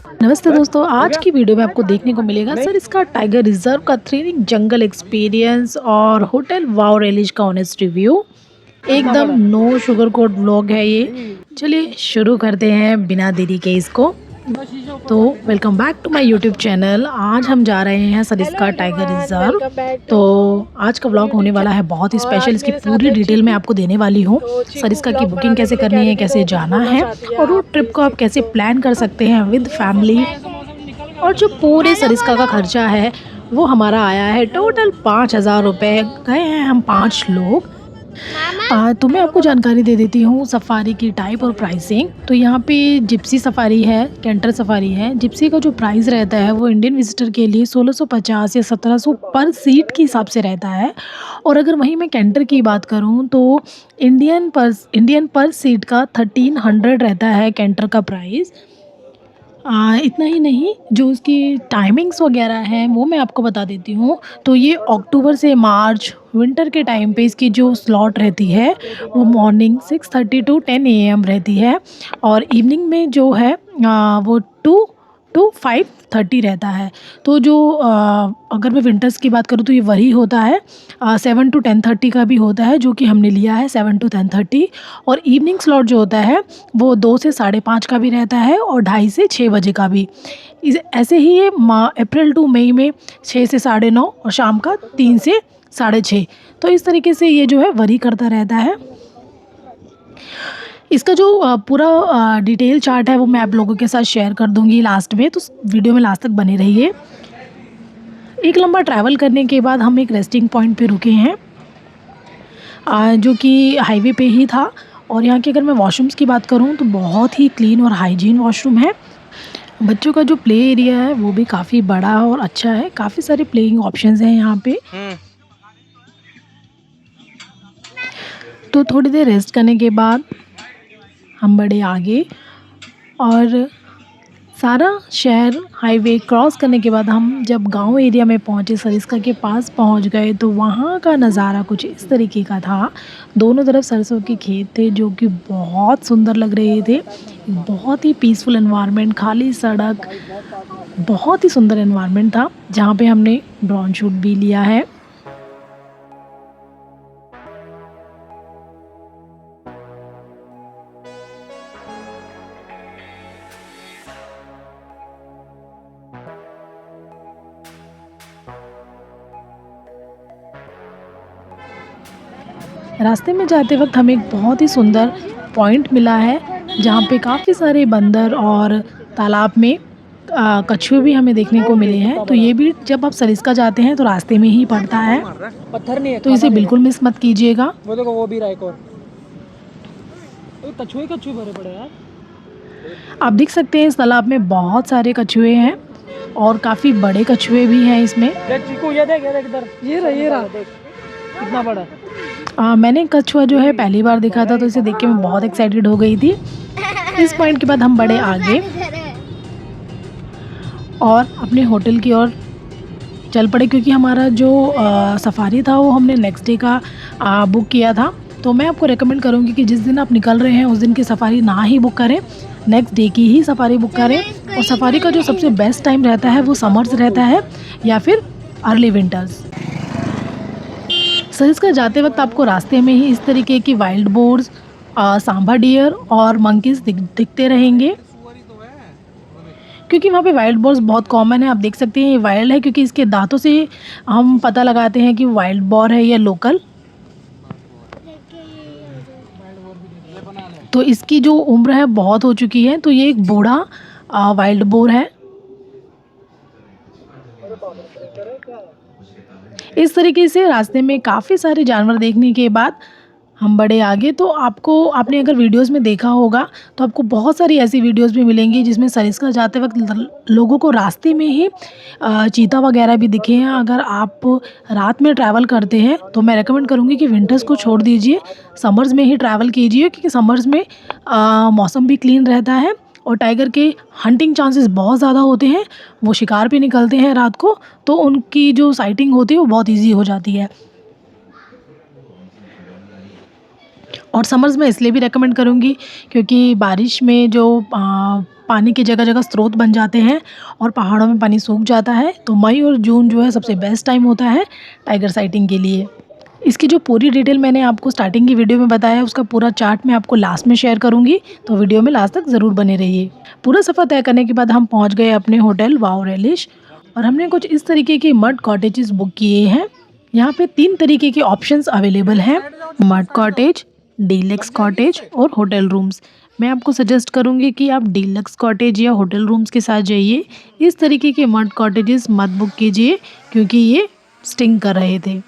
नमस्ते दोस्तों, आज की वीडियो में आपको देखने को मिलेगा सर इसका टाइगर रिजर्व का थ्रिलिंग जंगल एक्सपीरियंस और होटल वाओ रेलिज का ऑनेस्ट रिव्यू। एकदम नो शुगर कोट व्लॉग है ये। चलिए शुरू करते हैं बिना देरी के इसको। तो welcome back to my YouTube channel. आज हम जा रहे हैं सरिस्का टाइगर रिजर्व। तो आज का व्लॉग होने वाला है बहुत ही स्पेशल। इसकी पूरी डिटेल मैं आपको देने वाली हूँ। सरिस्का की बुकिंग कैसे करनी है, कैसे जाना है और रोड ट्रिप को आप कैसे प्लान कर सकते हैं विद फैमिली। और जो पूरे सरिस्का का खर्चा है वो हमारा आया है टोटल 5,000 रुपये। गए हैं हम 5 लोग। तो मैं आपको जानकारी दे देती हूँ सफ़ारी की टाइप और प्राइसिंग। तो यहाँ पे जिप्सी सफ़ारी है, कैंटर सफ़ारी है। जिप्सी का जो प्राइस रहता है वो इंडियन विजिटर के लिए 1650 या 1700 पर सीट के हिसाब से रहता है। और अगर वहीं मैं कैंटर की बात करूँ तो इंडियन पर सीट का 1300 रहता है कैंटर का प्राइस। इतना ही नहीं, जो उसकी टाइमिंग्स वगैरह हैं वो मैं आपको बता देती हूँ। तो ये अक्टूबर से मार्च विंटर के टाइम पे इसकी जो स्लॉट रहती है वो मॉर्निंग 6:30 टू 10 AM रहती है। और इवनिंग में जो है वो 2 टू 5:30 रहता है। तो जो अगर मैं विंटर्स की बात करूँ तो ये वही होता है। 7 टू 10:30 का भी होता है, जो कि हमने लिया है 7 टू 10:30। और इवनिंग स्लॉट जो होता है वो 2 से 5:30 का भी रहता है और 2:30 से 6 बजे का भी। ऐसे ही ये अप्रैल टू मई में 6 से 9:30 और शाम का 3 से 6:30। तो इस तरीके से ये जो है वरी करता रहता है। इसका जो पूरा डिटेल चार्ट है वो मैं आप लोगों के साथ शेयर कर दूंगी लास्ट में, तो वीडियो में लास्ट तक बने रहिए। एक लंबा ट्रैवल करने के बाद हम एक रेस्टिंग पॉइंट पे रुके हैं, जो कि हाईवे पे ही था। और यहाँ के अगर मैं वॉशरूम्स की बात करूँ तो बहुत ही क्लीन और हाइजीन वॉशरूम है। बच्चों का जो प्ले एरिया है वो भी काफ़ी बड़ा और अच्छा है। काफ़ी सारे प्लेइंग ऑप्शंस हैं यहाँ पे। तो थोड़ी देर रेस्ट करने के बाद हम बढ़े आगे और सारा शहर हाईवे क्रॉस करने के बाद हम जब गांव एरिया में पहुंचे, सरिस्का के पास पहुंच गए, तो वहां का नज़ारा कुछ इस तरीके का था। दोनों तरफ सरसों के खेत थे जो कि बहुत सुंदर लग रहे थे। बहुत ही पीसफुल एनवायरनमेंट, खाली सड़क, बहुत ही सुंदर एनवायरनमेंट था जहाँ पे हमने ड्रोन शूट भी लिया है। रास्ते में जाते वक्त हमें एक बहुत ही सुंदर पॉइंट मिला है जहाँ पे काफ़ी सारे बंदर और तालाब में कछुए भी हमें देखने को मिले हैं। तो ये भी जब आप सरिस्का जाते हैं तो रास्ते में ही पड़ता है, पत्थर नहीं है तो इसे बिल्कुल मिस मत कीजिएगा। वो देखो, वो भी रहा एक और। कछुए कछुए भरे पड़े यार। आप देख सकते हैं इस तालाब में बहुत सारे कछुए हैं और काफ़ी बड़े कछुए भी हैं इसमें। देख चीकू, ये देख इधर, ये रहा देख कितना बड़ा। मैंने कछुआ जो है पहली बार देखा था, तो इसे देख के मैं बहुत एक्साइटेड हो गई थी। इस पॉइंट के बाद हम बढ़े आगे और अपने होटल की ओर चल पड़े, क्योंकि हमारा जो सफारी था वो हमने नेक्स्ट डे का बुक किया था। तो मैं आपको रेकमेंड करूँगी कि जिस दिन आप निकल रहे हैं उस दिन की सफारी ना ही बुक करें, नेक्स्ट डे की ही सफारी बुक करें। और सफारी का जो सबसे बेस्ट टाइम रहता है वो समर्स रहता है या फिर अर्ली विंटर्स। सरिस्का जाते वक्त आपको रास्ते में ही इस तरीके की वाइल्ड बोर्स, सांभा डियर और मंकीज़ दिखते रहेंगे, क्योंकि वहाँ पे वाइल्ड बोर्स बहुत कॉमन है। आप देख सकते हैं ये वाइल्ड है क्योंकि इसके दांतों से हम पता लगाते हैं कि वाइल्ड बोर है या लोकल। तो इसकी जो उम्र है बहुत हो चुकी है, तो ये एक बूढ़ा वाइल्ड बोर है। इस तरीके से रास्ते में काफ़ी सारे जानवर देखने के बाद हम बढ़े आगे। तो आपने अगर वीडियोस में देखा होगा तो आपको बहुत सारी ऐसी वीडियोस भी मिलेंगी जिसमें सरिस्का जाते वक्त लोगों को रास्ते में ही चीता वगैरह भी दिखे हैं। अगर आप रात में ट्रैवल करते हैं तो मैं रेकमेंड करूँगी कि विंटर्स को छोड़ दीजिए, समर्स में ही ट्रैवल कीजिए, क्योंकि समर्स में मौसम भी क्लीन रहता है और टाइगर के हंटिंग चांसेस बहुत ज़्यादा होते हैं। वो शिकार पे निकलते हैं रात को, तो उनकी जो साइटिंग होती है वो बहुत ईजी हो जाती है। और समर्स में इसलिए भी रेकमेंड करूँगी क्योंकि बारिश में जो पानी की जगह जगह स्रोत बन जाते हैं और पहाड़ों में पानी सूख जाता है, तो मई और जून जो है सबसे बेस्ट टाइम होता है टाइगर साइटिंग के लिए। इसकी जो पूरी डिटेल मैंने आपको स्टार्टिंग की वीडियो में बताया है, उसका पूरा चार्ट मैं आपको लास्ट में शेयर करूँगी, तो वीडियो में लास्ट तक ज़रूर बने रहिए। पूरा सफ़र तय करने के बाद हम पहुँच गए अपने होटल वाओ रेलिश और हमने कुछ इस तरीके के मड कॉटेजेस बुक किए हैं। यहाँ पे 3 तरीके के ऑप्शंस अवेलेबल हैं, मड कॉटेज, डीलक्स कॉटेज और होटल रूम्स। मैं आपको सजेस्ट करूँगी कि आप डीलक्स कॉटेज या होटल रूम्स के साथ जाइए। इस तरीके के मड कॉटेजेस मत बुक कीजिए क्योंकि ये स्टिंग कर रहे थे।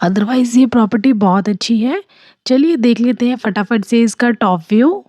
अदरवाइज़ ये प्रॉपर्टी बहुत अच्छी है। चलिए देख लेते हैं फटाफट से इसका टॉप व्यू।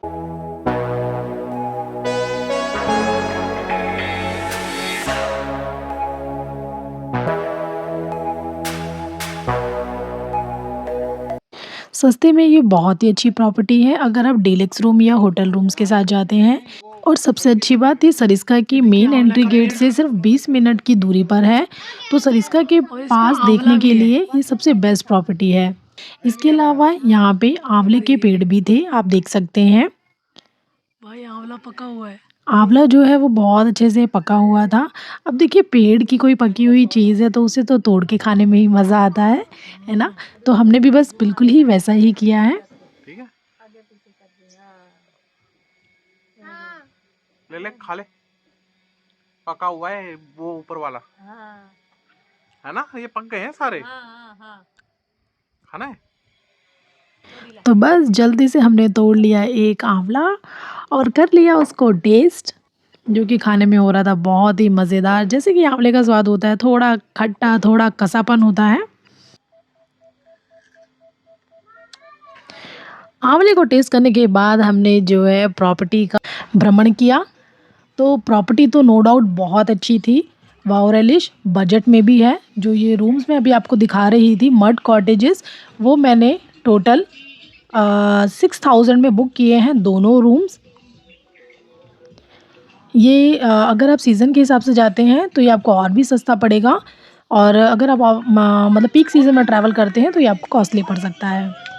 सस्ते में ये बहुत ही अच्छी प्रॉपर्टी है अगर आप डीलक्स रूम या होटल रूम्स के साथ जाते हैं। और सबसे अच्छी बात, ये सरिस्का की मेन एंट्री गेट से सिर्फ 20 मिनट की दूरी पर है, तो सरिस्का के पास देखने के लिए ये सबसे बेस्ट प्रॉपर्टी है। इसके अलावा यहाँ पे आंवले के पेड़ भी थे, आप देख सकते हैं। भाई आंवला पका हुआ है। आंवला जो है वो बहुत अच्छे से पका हुआ था। अब देखिए पेड़ की कोई पकी हुई चीज़ है तो उसे तो तोड़ के खाने में ही मज़ा आता है ना? तो हमने भी बस बिल्कुल ही वैसा ही किया है। ठीक है, ले ले खा ले, पका हुआ है वो ऊपर वाला है ना, ये पक गए हैं सारे, खाना है। तो बस जल्दी से हमने तोड़ लिया एक आंवला और कर लिया उसको टेस्ट, जो कि खाने में हो रहा था बहुत ही मज़ेदार। जैसे कि आंवले का स्वाद होता है, थोड़ा खट्टा, थोड़ा कसापन होता है। आंवले को टेस्ट करने के बाद हमने जो है प्रॉपर्टी का भ्रमण किया। तो प्रॉपर्टी तो नो डाउट बहुत अच्छी थी। वाओ रेलिश बजट में भी है। जो ये रूम्स मैं अभी आपको दिखा रही थी मड कॉटेजेस, वो मैंने टोटल 6000 में बुक किए हैं दोनों रूम्स। ये अगर आप सीज़न के हिसाब से जाते हैं तो ये आपको और भी सस्ता पड़ेगा, और अगर आप मतलब पीक सीज़न में ट्रैवल करते हैं तो ये आपको कॉस्टली पड़ सकता है।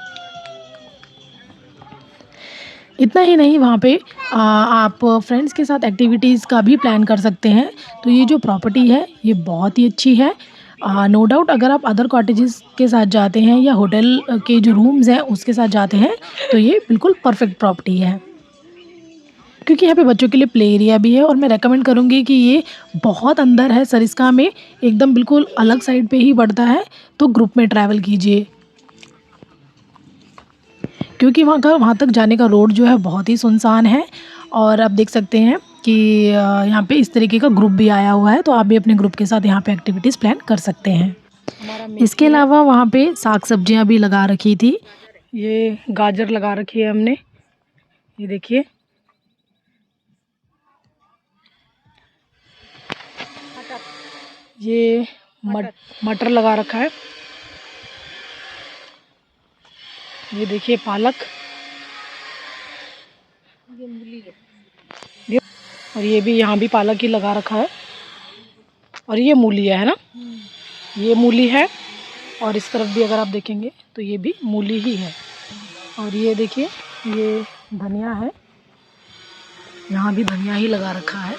इतना ही नहीं, वहाँ पे आप फ्रेंड्स के साथ एक्टिविटीज़ का भी प्लान कर सकते हैं। तो ये जो प्रॉपर्टी है ये बहुत ही अच्छी है। नो डाउट अगर आप अदर कॉटेजेस के साथ जाते हैं या होटल के जो रूम्स हैं उसके साथ जाते हैं तो ये बिल्कुल परफेक्ट प्रॉपर्टी है, क्योंकि यहाँ पे बच्चों के लिए प्ले एरिया भी है। और मैं रेकमेंड करूँगी कि ये बहुत अंदर है सरिस्का में, एकदम बिल्कुल अलग साइड पे ही पड़ता है, तो ग्रुप में ट्रैवल कीजिए क्योंकि वहाँ तक जाने का रोड जो है बहुत ही सुनसान है। और आप देख सकते हैं कि यहाँ पे इस तरीके का ग्रुप भी आया हुआ है, तो आप भी अपने ग्रुप के साथ यहाँ पे एक्टिविटीज़ प्लान कर सकते हैं। इसके अलावा वहाँ पे साग सब्जियाँ भी लगा रखी थी। ये गाजर लगा रखी है हमने, ये देखिए। ये मटर लगा रखा है। ये देखिए पालक, और ये भी यहाँ भी पालक ही लगा रखा है। और ये मूली है ना, ये मूली है। और इस तरफ भी अगर आप देखेंगे तो ये भी मूली ही है। और ये देखिए ये धनिया है, यहाँ भी धनिया ही लगा रखा है।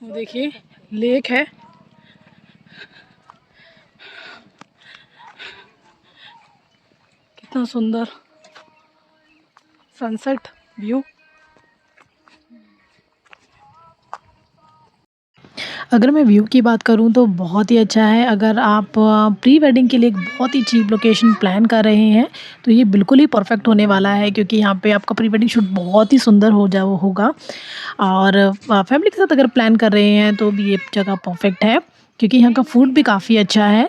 देखिए लेक है, कितना सुंदर सनसेट व्यू। अगर मैं व्यू की बात करूं तो बहुत ही अच्छा है। अगर आप प्री वेडिंग के लिए एक बहुत ही चीप लोकेशन प्लान कर रहे हैं तो ये बिल्कुल ही परफेक्ट होने वाला है, क्योंकि यहाँ पे आपका प्री वेडिंग शूट बहुत ही सुंदर होगा। और फैमिली के साथ अगर प्लान कर रहे हैं तो भी ये जगह परफेक्ट है, क्योंकि यहाँ का फूड भी काफ़ी अच्छा है।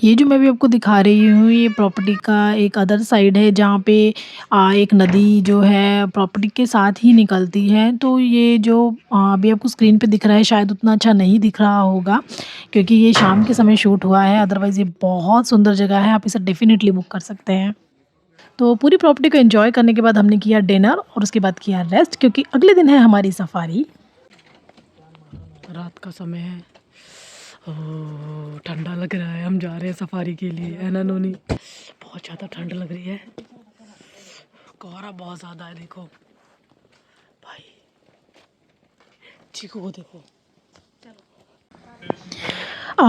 ये जो मैं भी आपको दिखा रही हूँ ये प्रॉपर्टी का एक अदर साइड है, जहाँ पे एक नदी जो है प्रॉपर्टी के साथ ही निकलती है। तो ये जो अभी आपको स्क्रीन पे दिख रहा है शायद उतना अच्छा नहीं दिख रहा होगा, क्योंकि ये शाम के समय शूट हुआ है। अदरवाइज़ ये बहुत सुंदर जगह है, आप इसे डेफिनेटली बुक कर सकते हैं। तो पूरी प्रॉपर्टी को एंजॉय करने के बाद हमने किया डिनर और उसके बाद किया रेस्ट, क्योंकि अगले दिन है हमारी सफारी। रात का समय है ओह, ठंडा लग रहा है। हम जा रहे हैं सफारी के लिए, है ना नोनी? बहुत ज़्यादा ठंड लग रही है, कोहरा बहुत ज़्यादा है। देखो भाई, चीकू को देखो।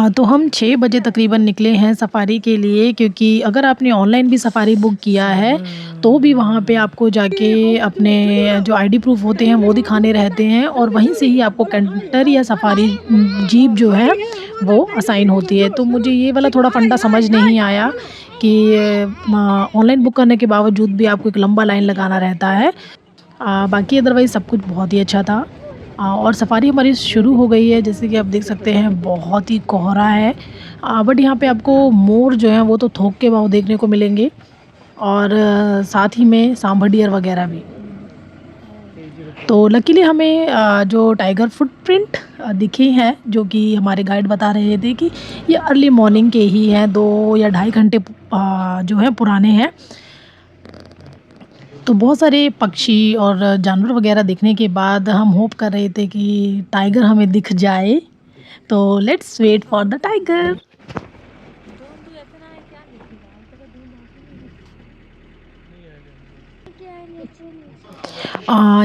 तो हम 6 बजे तकरीबन निकले हैं सफ़ारी के लिए, क्योंकि अगर आपने ऑनलाइन भी सफ़ारी बुक किया है तो भी वहाँ पे आपको जाके अपने जो आईडी प्रूफ होते हैं वो दिखाने रहते हैं, और वहीं से ही आपको कैंटर या सफ़ारी जीप जो है वो असाइन होती है। तो मुझे ये वाला थोड़ा फंडा समझ नहीं आया कि ऑनलाइन बुक करने के बावजूद भी आपको एक लंबा लाइन लगाना रहता है। बाकी अदरवाइज़ सब कुछ बहुत ही अच्छा था। और सफ़ारी हमारी शुरू हो गई है। जैसे कि आप देख सकते हैं बहुत ही कोहरा है, बट यहाँ पे आपको मोर जो हैं वो तो थोक के भाव देखने को मिलेंगे, और साथ ही में सांभर डियर वगैरह भी। तो लकीली हमें जो टाइगर फुटप्रिंट दिखे हैं, जो कि हमारे गाइड बता रहे थे कि ये अर्ली मॉर्निंग के ही हैं, 2 या ढाई घंटे जो है पुराने हैं। तो बहुत सारे पक्षी और जानवर वगैरह देखने के बाद हम होप कर रहे थे कि टाइगर हमें दिख जाए। तो let's wait for the tiger.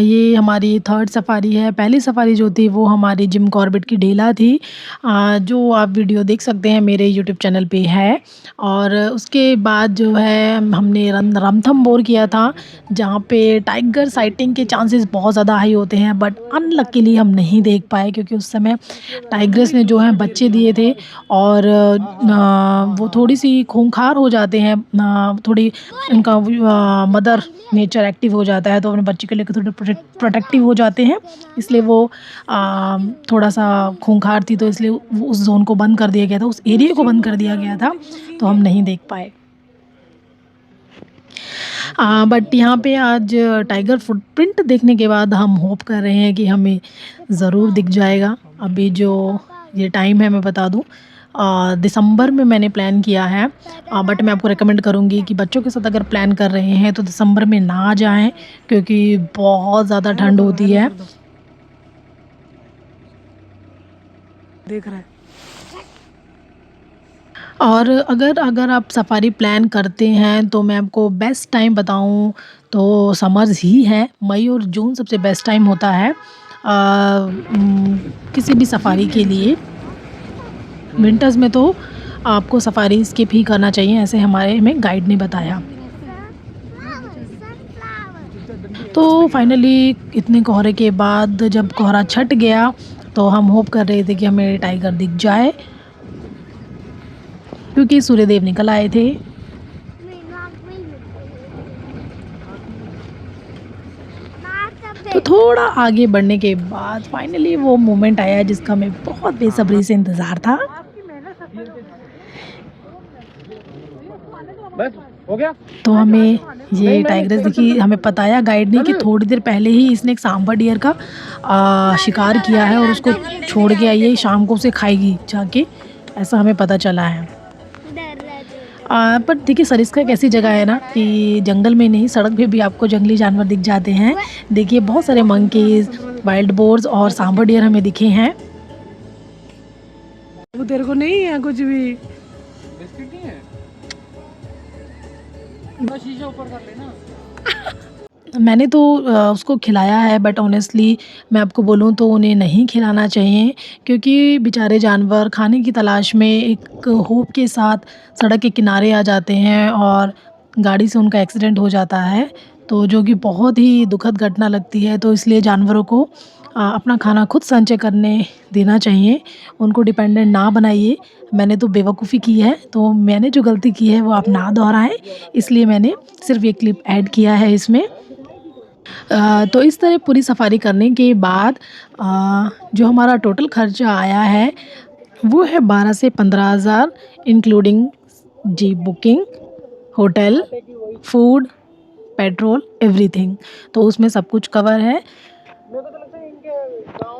ये हमारी थर्ड सफ़ारी है। पहली सफ़ारी जो थी वो हमारी जिम कॉर्बेट की डेला थी, जो आप वीडियो देख सकते हैं मेरे यूट्यूब चैनल पे है। और उसके बाद जो है हमने रणथंभौर किया था, जहाँ पे टाइगर साइटिंग के चांसेस बहुत ज़्यादा हाई होते हैं, बट अनलकीली हम नहीं देख पाए, क्योंकि उस समय टाइग्रेस ने जो है बच्चे दिए थे, और वो थोड़ी सी खूंखार हो जाते हैं, थोड़ी उनका मदर नेचर एक्टिव हो जाता है, तो अपने बच्चे के लेकर थोड़े प्रोटेक्टिव हो जाते हैं। इसलिए वो थोड़ा सा खूंखार थी, तो इसलिए उस जोन को बंद कर दिया गया था, उस एरिया को बंद कर दिया गया था, तो हम नहीं देख पाए। बट यहाँ पे आज टाइगर फुटप्रिंट देखने के बाद हम होप कर रहे हैं कि हमें ज़रूर दिख जाएगा। अभी जो ये टाइम है मैं बता दूँ, दिसंबर में मैंने प्लान किया है, बट मैं आपको रिकमेंड करूँगी कि बच्चों के साथ अगर प्लान कर रहे हैं तो दिसंबर में ना जाएं, क्योंकि बहुत ज़्यादा ठंड होती है। देख रहा है। और अगर आप सफ़ारी प्लान करते हैं तो मैं आपको बेस्ट टाइम बताऊं तो समर्स ही है। मई और जून सबसे बेस्ट टाइम होता है किसी भी सफ़ारी के लिए। विंटर्स में तो आपको सफ़ारी स्किप ही करना चाहिए, ऐसे हमें गाइड ने बताया। तो फाइनली इतने कोहरे के बाद जब कोहरा छट गया तो हम होप कर रहे थे कि हमें टाइगर दिख जाए, क्योंकि सूर्यदेव निकल आए थे। तो थोड़ा आगे बढ़ने के बाद फाइनली वो मोमेंट आया जिसका हमें बहुत बेसब्री से इंतज़ार था। बस हो गया। तो हमें ये टाइग्रेस दिखी। हमें बताया गाइड ने कि थोड़ी देर पहले ही इसने एक सांभर डियर का शिकार किया है और उसको छोड़ के आई है, शाम को उसे खाएगी जाके, ऐसा हमें पता चला है। पर देखिए सरिस्का एक ऐसी जगह है ना कि जंगल में नहीं, सड़क पे भी आपको जंगली जानवर दिख जाते हैं। देखिए बहुत सारे मंकीज़, वाइल्ड बोर्स और सांभर डियर हमें दिखे हैं। वो तेरे को नहीं है कुछ भी। बिस्किट नहीं है, शीशा ऊपर कर लेना। मैंने तो उसको खिलाया है, बट ऑनेस्टली मैं आपको बोलूँ तो उन्हें नहीं खिलाना चाहिए, क्योंकि बेचारे जानवर खाने की तलाश में एक होप के साथ सड़क के किनारे आ जाते हैं और गाड़ी से उनका एक्सीडेंट हो जाता है, तो जो कि बहुत ही दुखद घटना लगती है। तो इसलिए जानवरों को अपना खाना खुद संचय करने देना चाहिए, उनको डिपेंडेंट ना बनाइए। मैंने तो बेवकूफ़ी की है, तो मैंने जो गलती की है वो आप ना दोहराएं, इसलिए मैंने सिर्फ ये क्लिप ऐड किया है इसमें। तो इस तरह पूरी सफ़ारी करने के बाद जो हमारा टोटल खर्चा आया है वो है 12 से 15,000, including jeep booking, hotel, food, petrol, everything. तो उसमें सब कुछ कवर है।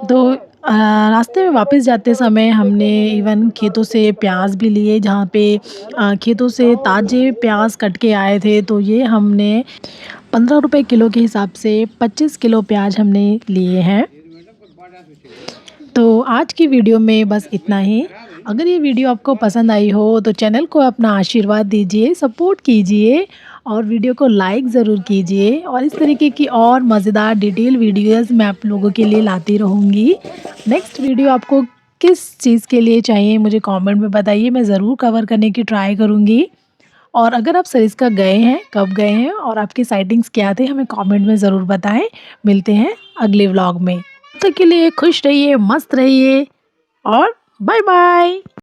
तो रास्ते में वापस जाते समय हमने इवन खेतों से प्याज भी लिए, जहाँ पे खेतों से ताज़े प्याज कट के आए थे। तो ये हमने 15 रुपए किलो के हिसाब से 25 किलो प्याज हमने लिए हैं। तो आज की वीडियो में बस इतना ही। अगर ये वीडियो आपको पसंद आई हो तो चैनल को अपना आशीर्वाद दीजिए, सपोर्ट कीजिए और वीडियो को लाइक ज़रूर कीजिए। और इस तरीके की और मज़ेदार डिटेल वीडियोस मैं आप लोगों के लिए लाती रहूँगी। नेक्स्ट वीडियो आपको किस चीज़ के लिए चाहिए मुझे कमेंट में बताइए, मैं ज़रूर कवर करने की ट्राई करूँगी। और अगर आप सरिस्का गए हैं, कब गए हैं और आपके साइटिंग्स क्या थे, हमें कमेंट में ज़रूर बताएं। मिलते हैं अगले व्लॉग में। तब तक के लिए खुश रहिए, मस्त रहिए और बाय बाय।